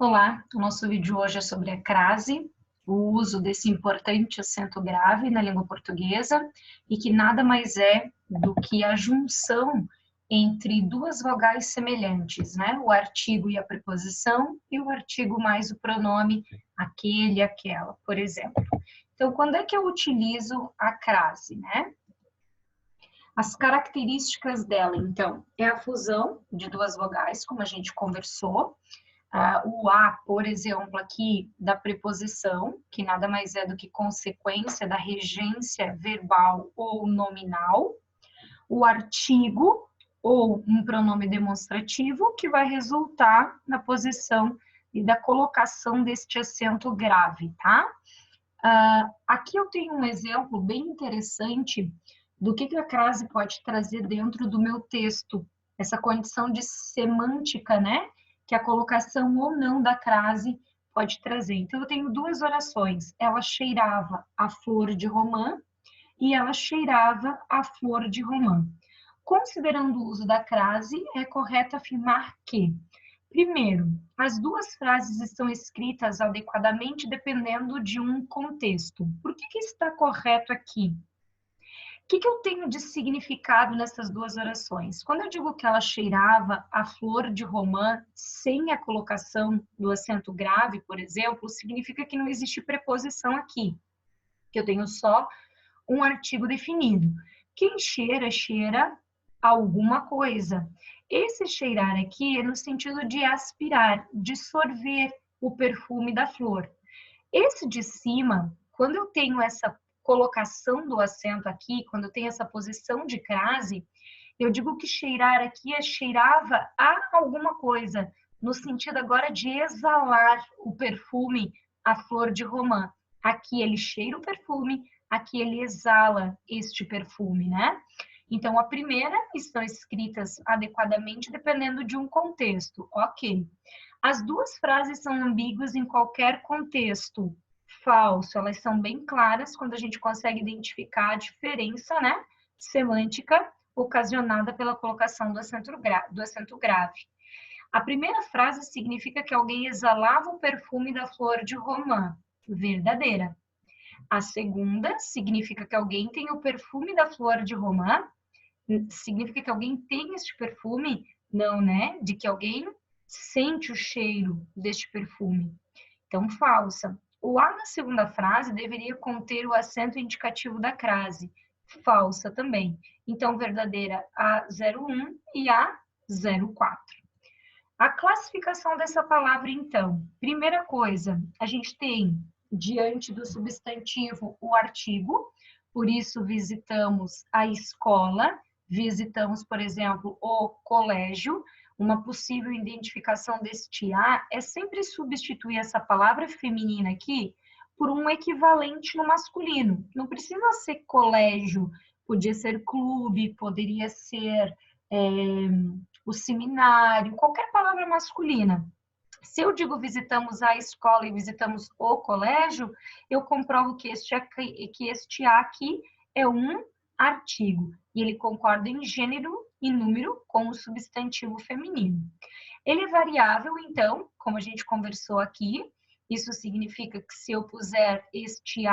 Olá, o nosso vídeo hoje é sobre a crase, o uso desse importante acento grave na língua portuguesa e que nada mais é do que a junção entre duas vogais semelhantes, né? O artigo e a preposição e o artigo mais o pronome aquele, aquela, por exemplo. Então, quando é que eu utilizo a crase, né? As características dela, então, é a fusão de duas vogais, como a gente conversou. O A, por exemplo, aqui da preposição, que nada mais é do que consequência da regência verbal ou nominal. O artigo, ou um pronome demonstrativo, que vai resultar na posição e da colocação deste acento grave, tá? Aqui eu tenho um exemplo bem interessante do que a crase pode trazer dentro do meu texto. Essa condição de semântica, né? Que a colocação ou não da crase pode trazer. Então, eu tenho duas orações. Ela cheirava a flor de romã e ela cheirava a flor de romã. Considerando o uso da crase, é correto afirmar que, primeiro, as duas frases estão escritas adequadamente dependendo de um contexto. Por que está correto aqui? O que eu tenho de significado nessas duas orações? Quando eu digo que ela cheirava a flor de romã sem a colocação do acento grave, por exemplo, significa que não existe preposição aqui, que eu tenho só um artigo definido. Quem cheira, cheira alguma coisa. Esse cheirar aqui é no sentido de aspirar, de sorver o perfume da flor. Esse de cima, quando eu tenho essa colocação do acento aqui, quando eu tenho essa posição de crase, eu digo que cheirar aqui é cheirava a alguma coisa, no sentido agora de exalar o perfume, a flor de romã. Aqui ele cheira o perfume, aqui ele exala este perfume, né? Então, a primeira estão escritas adequadamente dependendo de um contexto, ok. As duas frases são ambíguas em qualquer contexto. Falso, elas são bem claras quando a gente consegue identificar a diferença, né, semântica ocasionada pela colocação do acento grave. A primeira frase significa que alguém exalava o perfume da flor de romã. Verdadeira. A segunda significa que alguém tem o perfume da flor de romã. Significa que alguém tem este perfume? Não, né? De que alguém sente o cheiro deste perfume. Então, falsa. O A na segunda frase deveria conter o acento indicativo da crase. Falsa também. Então, verdadeira A01 e A04. A classificação dessa palavra, então. Primeira coisa, a gente tem diante do substantivo o artigo, por isso visitamos a escola, visitamos, por exemplo, o colégio. Uma possível identificação deste A é sempre substituir essa palavra feminina aqui por um equivalente no masculino. Não precisa ser colégio, podia ser clube, poderia ser o seminário, qualquer palavra masculina. Se eu digo visitamos a escola e visitamos o colégio, eu comprovo que este A aqui é um artigo e ele concorda em gênero e número com o substantivo feminino. Ele é variável, então, como a gente conversou aqui, isso significa que se eu puser este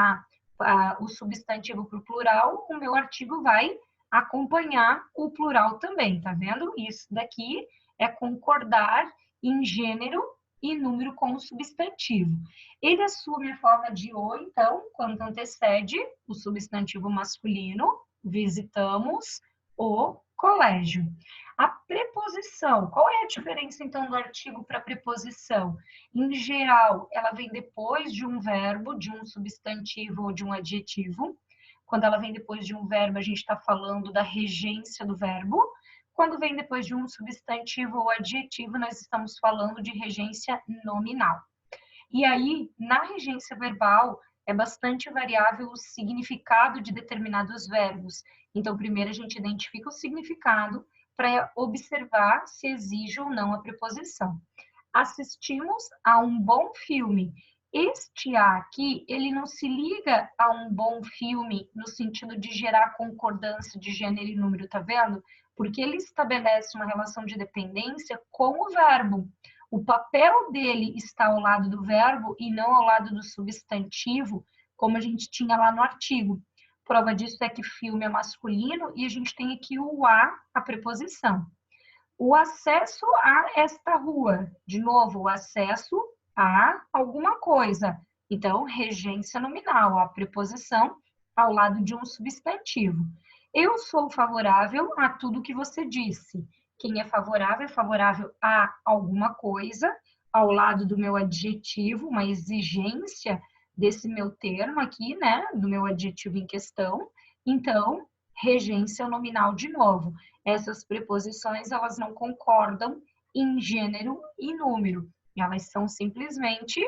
o substantivo para o plural, o meu artigo vai acompanhar o plural também, tá vendo? Isso daqui é concordar em gênero e número com o substantivo. Ele assume a forma de o, então, quando antecede o substantivo masculino, visitamos o colégio. A preposição, qual é a diferença, então, do artigo para a preposição? Em geral, ela vem depois de um verbo, de um substantivo ou de um adjetivo. Quando ela vem depois de um verbo, a gente está falando da regência do verbo. Quando vem depois de um substantivo ou adjetivo, nós estamos falando de regência nominal. E aí, na regência verbal, é bastante variável o significado de determinados verbos. Então, primeiro a gente identifica o significado para observar se exige ou não a preposição. Assistimos a um bom filme. Este A aqui, ele não se liga a um bom filme no sentido de gerar concordância de gênero e número, tá vendo? Porque ele estabelece uma relação de dependência com o verbo. O papel dele está ao lado do verbo e não ao lado do substantivo, como a gente tinha lá no artigo. Prova disso é que filme é masculino e a gente tem aqui o a preposição. O acesso a esta rua. De novo, o acesso a alguma coisa. Então, regência nominal, a preposição ao lado de um substantivo. Eu sou favorável a tudo que você disse. Quem é favorável a alguma coisa, ao lado do meu adjetivo, uma exigência desse meu termo aqui, né? Do meu adjetivo em questão. Então, regência nominal de novo. Essas preposições, elas não concordam em gênero e número. Elas são simplesmente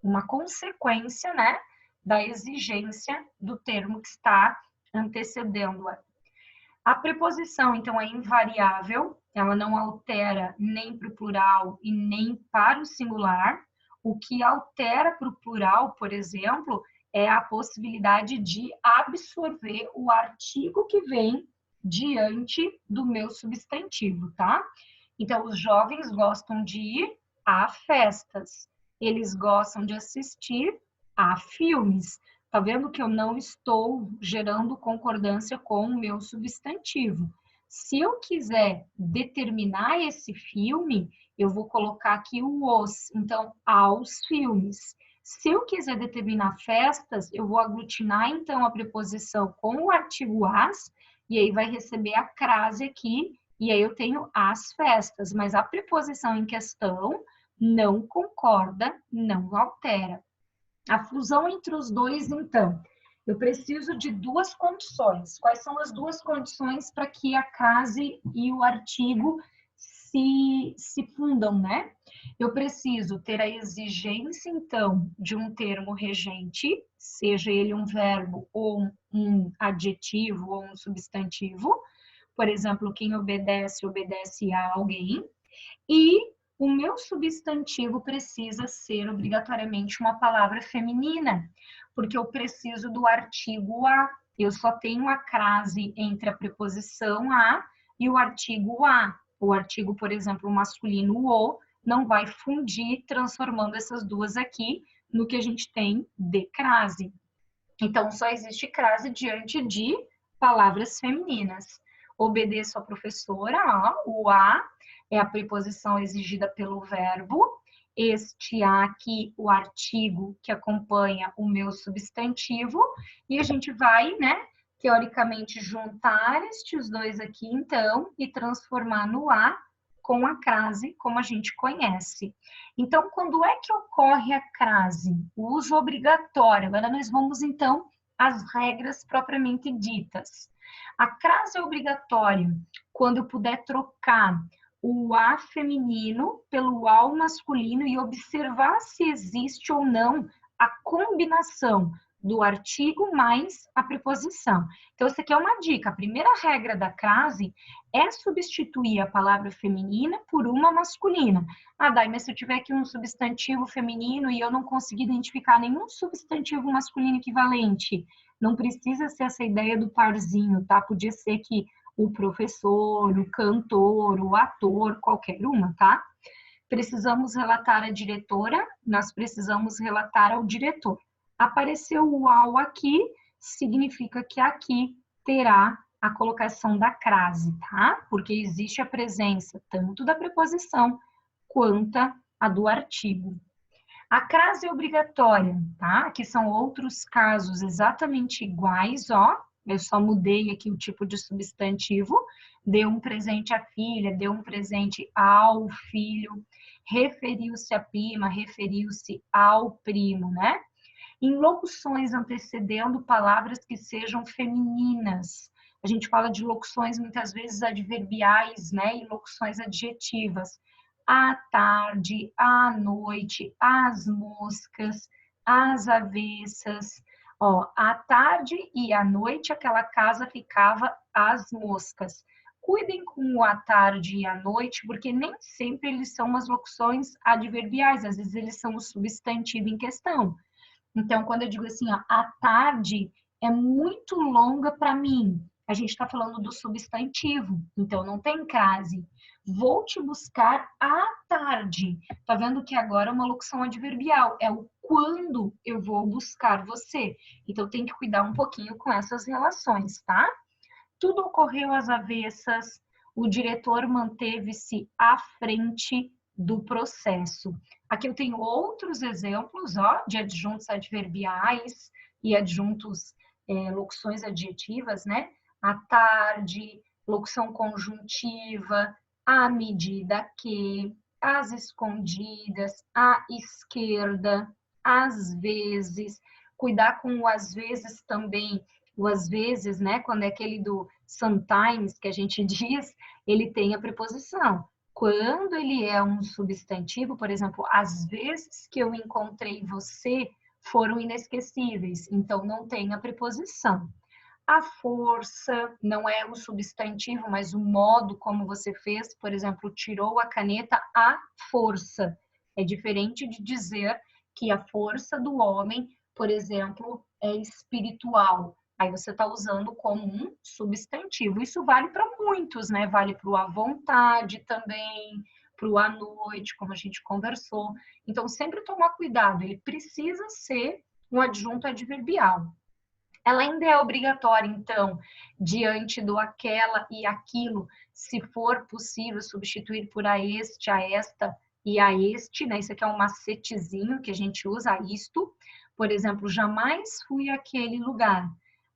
uma consequência, né, da exigência do termo que está antecedendo-a. A preposição, então, é invariável, ela não altera nem para o plural e nem para o singular. O que altera para o plural, por exemplo, é a possibilidade de absorver o artigo que vem diante do meu substantivo, tá? Então, os jovens gostam de ir a festas, eles gostam de assistir a filmes. Tá vendo que eu não estou gerando concordância com o meu substantivo. Se eu quiser determinar esse filme, eu vou colocar aqui o os, então, aos filmes. Se eu quiser determinar festas, eu vou aglutinar, então, a preposição com o artigo as, e aí vai receber a crase aqui, e aí eu tenho as festas, mas a preposição em questão não concorda, não altera. A fusão entre os dois, então, eu preciso de duas condições. Quais são as duas condições para que a crase e o artigo se fundam, né? Eu preciso ter a exigência, então, de um termo regente, seja ele um verbo ou um adjetivo ou um substantivo. Por exemplo, quem obedece, obedece a alguém. E o meu substantivo precisa ser obrigatoriamente uma palavra feminina, porque eu preciso do artigo a. Eu só tenho a crase entre a preposição a e o artigo a. O artigo, por exemplo, o masculino o, não vai fundir, transformando essas duas aqui no que a gente tem de crase. Então, só existe crase diante de palavras femininas. Obedeço à professora, o a é a preposição exigida pelo verbo. Este a aqui, o artigo que acompanha o meu substantivo. E a gente vai, né, teoricamente, juntar estes dois aqui, então, e transformar no a com a crase, como a gente conhece. Então, quando é que ocorre a crase? O uso obrigatório. Agora nós vamos, então, às regras propriamente ditas. A crase é obrigatória quando eu puder trocar o a feminino pelo ao masculino e observar se existe ou não a combinação do artigo mais a preposição. Então, isso aqui é uma dica. A primeira regra da crase é substituir a palavra feminina por uma masculina. Ah, Dai, mas se eu tiver aqui um substantivo feminino e eu não conseguir identificar nenhum substantivo masculino equivalente, não precisa ser essa ideia do parzinho, tá? Podia ser que o professor, o cantor, o ator, qualquer uma, tá? Precisamos relatar a diretora, nós precisamos relatar ao diretor. Apareceu o ao aqui, significa que aqui terá a colocação da crase, tá? Porque existe a presença tanto da preposição quanto a do artigo. A crase é obrigatória, tá? Aqui são outros casos exatamente iguais, ó. Eu só mudei aqui o tipo de substantivo. Deu um presente à filha, deu um presente ao filho. Referiu-se à prima, referiu-se ao primo, né? Em locuções antecedendo palavras que sejam femininas. A gente fala de locuções muitas vezes adverbiais, né? E locuções adjetivas. À tarde, à noite, às moscas, às avessas. Ó, à tarde e à noite aquela casa ficava às moscas. Cuidem com o à tarde e à noite, porque nem sempre eles são umas locuções adverbiais, às vezes eles são o substantivo em questão. Então, quando eu digo assim, ó, a tarde é muito longa para mim, a gente está falando do substantivo, então não tem crase. Vou te buscar à tarde. Tá vendo que agora é uma locução adverbial, é o quando eu vou buscar você. Então tem que cuidar um pouquinho com essas relações, tá? Tudo ocorreu às avessas, o diretor manteve-se à frente do processo. Aqui eu tenho outros exemplos, ó, de adjuntos adverbiais e adjuntos, locuções adjetivas, né? À tarde, locução conjuntiva, à medida que, às escondidas, à esquerda, às vezes. Cuidar com o às vezes também, o às vezes, né, quando é aquele do sometimes que a gente diz, ele tem a preposição. Quando ele é um substantivo, por exemplo, as vezes que eu encontrei você foram inesquecíveis, então não tem a preposição. A força não é o substantivo, mas o modo como você fez, por exemplo, tirou a caneta à força. É diferente de dizer que a força do homem, por exemplo, é espiritual. Aí você está usando como um substantivo. Isso vale para muitos, né? Vale para o à vontade também, para o à noite, como a gente conversou. Então, sempre tomar cuidado, ele precisa ser um adjunto adverbial. Ela ainda é obrigatória, então, diante do aquela e aquilo, se for possível substituir por a este, a esta e a este, né? Isso aqui é um macetezinho que a gente usa, a isto. Por exemplo, jamais fui àquele lugar,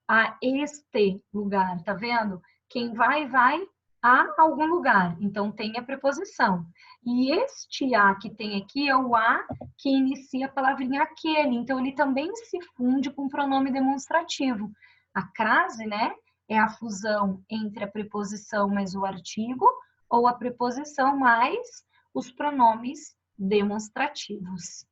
a este lugar, tá vendo? Quem vai, vai a algum lugar, então tem a preposição. E este a que tem aqui é o a que inicia a palavrinha aquele, então ele também se funde com o pronome demonstrativo. A crase, né, é a fusão entre a preposição mais o artigo ou a preposição mais os pronomes demonstrativos.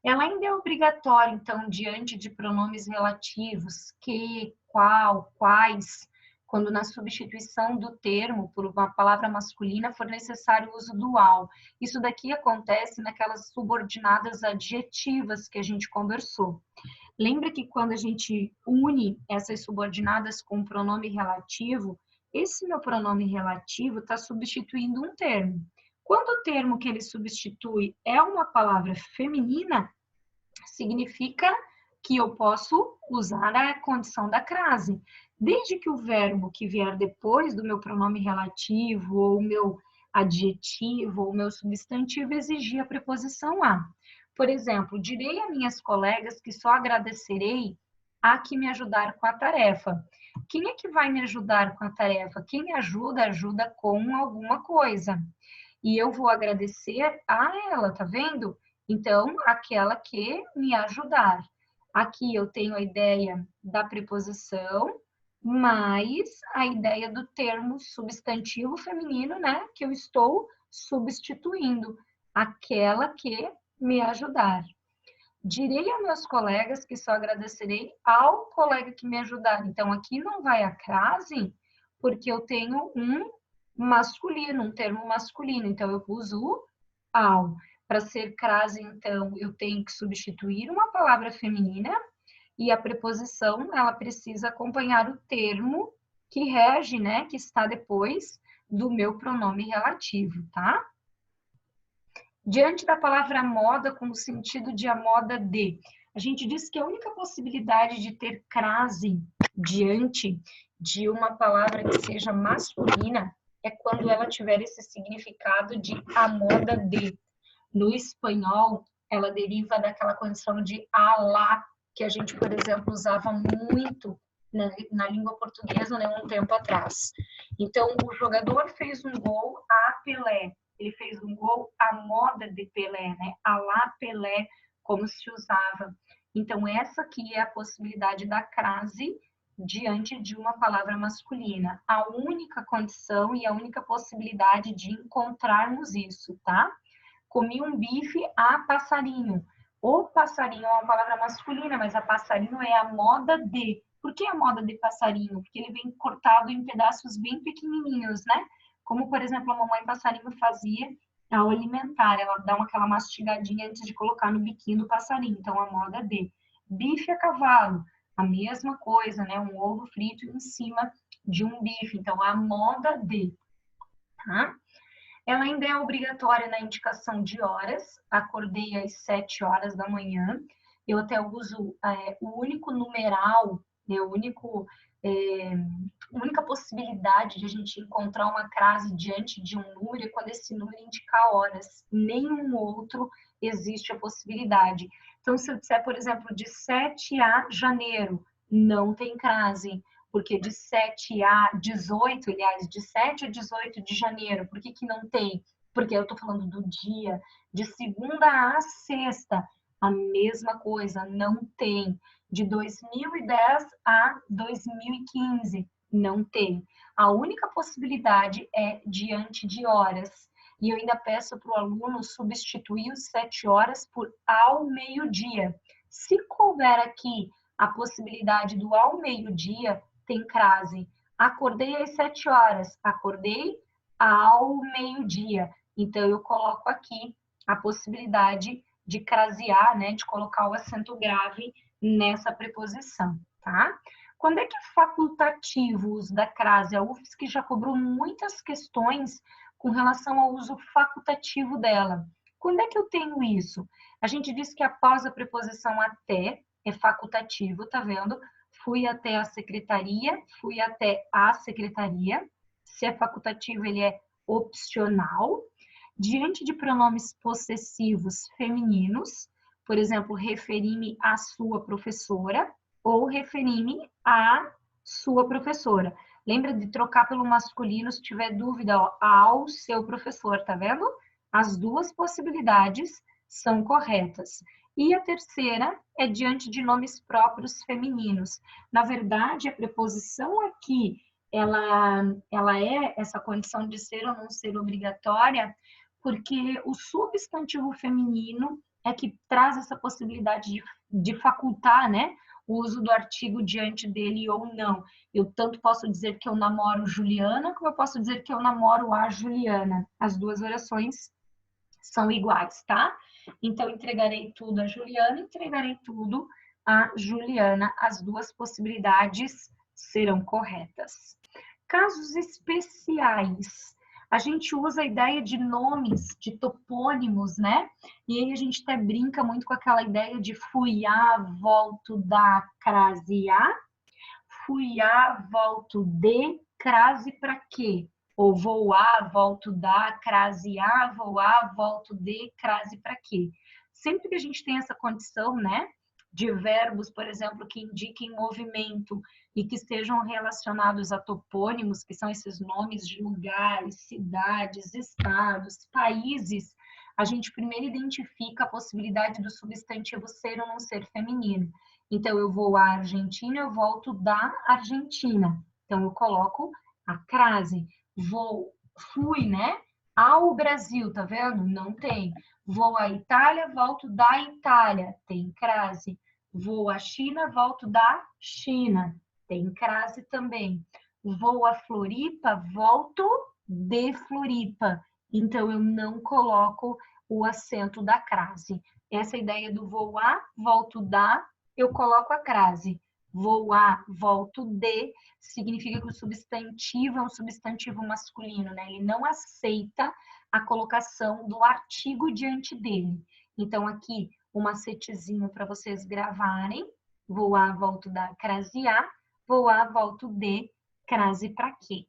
Ela ainda é obrigatória, então, diante de pronomes relativos, que, qual, quais, quando na substituição do termo por uma palavra masculina for necessário o uso do al. Isso daqui acontece naquelas subordinadas adjetivas que a gente conversou. Lembra que quando a gente une essas subordinadas com um pronome relativo, esse meu pronome relativo está substituindo um termo. Quando o termo que ele substitui é uma palavra feminina, significa que eu posso usar a condição da crase. Desde que o verbo que vier depois do meu pronome relativo, ou o meu adjetivo, ou o meu substantivo, exigir a preposição a. Por exemplo, direi a minhas colegas que só agradecerei a que me ajudar com a tarefa. Quem é que vai me ajudar com a tarefa? Quem me ajuda, ajuda com alguma coisa. E eu vou agradecer a ela, tá vendo? Então, aquela que me ajudar. Aqui eu tenho a ideia da preposição, mais a ideia do termo substantivo feminino, né? Que eu estou substituindo. Aquela que me ajudar. Direi a meus colegas que só agradecerei ao colega que me ajudar. Então, aqui não vai a crase, porque eu tenho um masculino, um termo masculino. Então, eu uso o ao. Para ser crase, então, eu tenho que substituir uma palavra feminina e a preposição, ela precisa acompanhar o termo que rege, né, que está depois do meu pronome relativo, tá? Diante da palavra moda, com o sentido de a moda de, a gente diz que a única possibilidade de ter crase diante de uma palavra que seja masculina é quando ela tiver esse significado de a moda de. No espanhol, ela deriva daquela condição de a lá, que a gente, por exemplo, usava muito na língua portuguesa, né, um tempo atrás. Então, o jogador fez um gol a Pelé, ele fez um gol à moda de Pelé, né? A lá Pelé, como se usava. Então, essa aqui é a possibilidade da crase diante de uma palavra masculina. A única condição e a única possibilidade de encontrarmos isso, tá? Comi um bife a passarinho. O passarinho é uma palavra masculina, mas a passarinho é a moda de. Por que a moda de passarinho? Porque ele vem cortado em pedaços bem pequenininhos, né? Como, por exemplo, a mamãe passarinho fazia ao alimentar. Ela dá aquela mastigadinha antes de colocar no biquinho do passarinho. Então, a moda de. Bife a cavalo, a mesma coisa, né? Um ovo frito em cima de um bife. Então, a moda de, tá? Ela ainda é obrigatória na indicação de horas. Acordei às 7 horas da manhã. Eu até uso o único numeral, né, a única possibilidade de a gente encontrar uma crase diante de um número é quando esse número indicar horas. Nenhum outro existe a possibilidade. Então, se eu disser, por exemplo, de 7 a janeiro, não tem crase. Porque de 7 a 18, aliás, de 7 a 18 de janeiro, por que não tem? Porque eu estou falando do dia, de segunda a sexta, a mesma coisa, não tem. De 2010 a 2015, não tem. A única possibilidade é diante de horas. E eu ainda peço para o aluno substituir os 7 horas por ao meio-dia. Se couber aqui a possibilidade do ao meio-dia, tem crase. Acordei às 7 horas, acordei ao meio-dia. Então, eu coloco aqui a possibilidade de crasear, né, de colocar o acento grave nessa preposição, tá? Quando é que é facultativo o uso da crase? A UFSC já cobrou muitas questões com relação ao uso facultativo dela. Quando é que eu tenho isso? A gente diz que após a preposição até é facultativo, tá vendo? Fui até a secretaria, fui até a secretaria. Se é facultativo, ele é opcional. Diante de pronomes possessivos femininos, por exemplo, referi-me à sua professora ou referi-me à sua professora. Lembra de trocar pelo masculino se tiver dúvida, ó, ao seu professor, tá vendo? As duas possibilidades são corretas. E a terceira é diante de nomes próprios femininos. Na verdade, a preposição aqui, ela é essa condição de ser ou não ser obrigatória, porque o substantivo feminino é que traz essa possibilidade de facultar, né, o uso do artigo diante dele ou não. Eu tanto posso dizer que eu namoro Juliana, como eu posso dizer que eu namoro a Juliana. As duas orações são iguais, tá? Então, entregarei tudo a Juliana, entregarei tudo a Juliana. As duas possibilidades serão corretas. Casos especiais. A gente usa a ideia de nomes, de topônimos, né? E aí a gente até brinca muito com aquela ideia de fui a, volto da, crase a. Fui a, volto de, crase para quê? Ou vou a, volto da, crase a, vou a, volto de, crase para quê? Sempre que a gente tem essa condição, né, de verbos, por exemplo, que indiquem movimento e que estejam relacionados a topônimos, que são esses nomes de lugares, cidades, estados, países, a gente primeiro identifica a possibilidade do substantivo ser ou não ser feminino. Então, eu vou à Argentina, eu volto da Argentina. Então, eu coloco a crase. Fui, né, ao Brasil, tá vendo? Não tem. Vou à Itália, volto da Itália. Tem crase. Vou à China, volto da China. Tem crase também. Vou a Floripa, volto de Floripa. Então, eu não coloco o acento da crase. Essa ideia do vou a, volto da, eu coloco a crase. Vou a, volto de, significa que o substantivo é um substantivo masculino, né? Ele não aceita a colocação do artigo diante dele. Então, aqui, um macetezinho para vocês gravarem. Vou a, volto da, crase a. Vou a, volto de, crase para quê?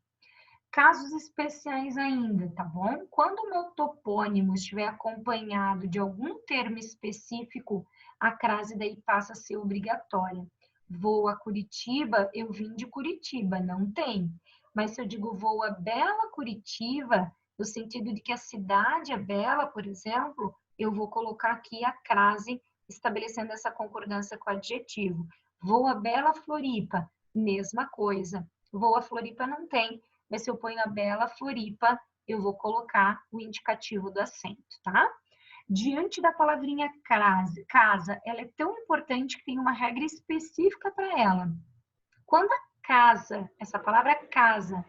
Casos especiais ainda, tá bom? Quando o meu topônimo estiver acompanhado de algum termo específico, a crase daí passa a ser obrigatória. Vou a Curitiba, eu vim de Curitiba, não tem. Mas se eu digo vou a bela Curitiba, no sentido de que a cidade é bela, por exemplo, eu vou colocar aqui a crase estabelecendo essa concordância com o adjetivo. Vou a bela Floripa, mesma coisa. Vou a Floripa não tem. Mas se eu ponho a bela Floripa, eu vou colocar o indicativo do acento, tá? Diante da palavrinha casa, ela é tão importante que tem uma regra específica para ela. Quando a casa, essa palavra casa,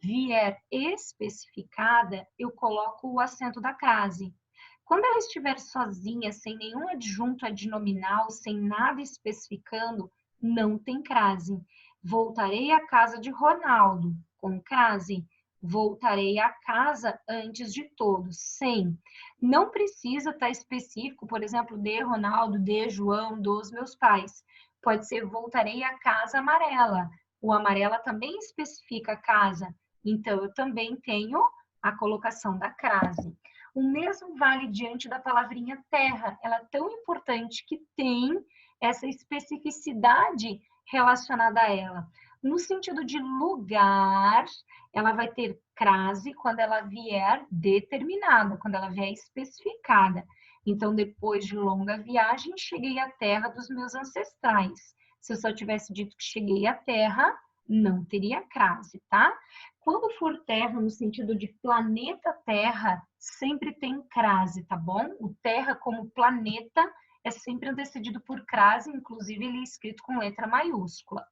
vier especificada, eu coloco o acento da crase. Quando ela estiver sozinha, sem nenhum adjunto adnominal, sem nada especificando, não tem crase. Voltarei à casa de Ronaldo, com crase. Voltarei à casa antes de todos, sem. Não precisa estar específico, por exemplo, de Ronaldo, de João, dos meus pais. Pode ser voltarei à casa amarela. O amarela também especifica casa. Então, eu também tenho a colocação da crase. O mesmo vale diante da palavrinha terra. Ela é tão importante que tem essa especificidade relacionada a ela. No sentido de lugar, ela vai ter crase quando ela vier determinada, quando ela vier especificada. Então, depois de longa viagem, cheguei à terra dos meus ancestrais. Se eu só tivesse dito que cheguei à terra, não teria crase, tá? Quando for terra, no sentido de planeta Terra, sempre tem crase, tá bom? O Terra como planeta é sempre antecedido por crase, inclusive ele é escrito com letra maiúscula.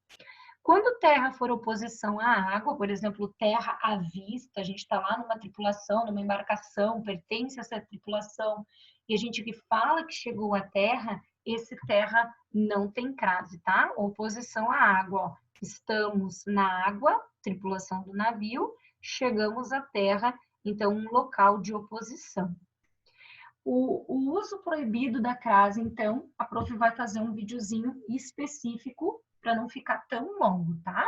Quando terra for oposição à água, por exemplo, terra à vista, a gente está lá numa tripulação, numa embarcação, pertence a essa tripulação, e a gente que fala que chegou à terra, esse terra não tem crase, tá? Oposição à água, ó. Estamos na água, tripulação do navio, chegamos à terra, então um local de oposição. O uso proibido da crase, então, a prof vai fazer um videozinho específico para não ficar tão longo, tá?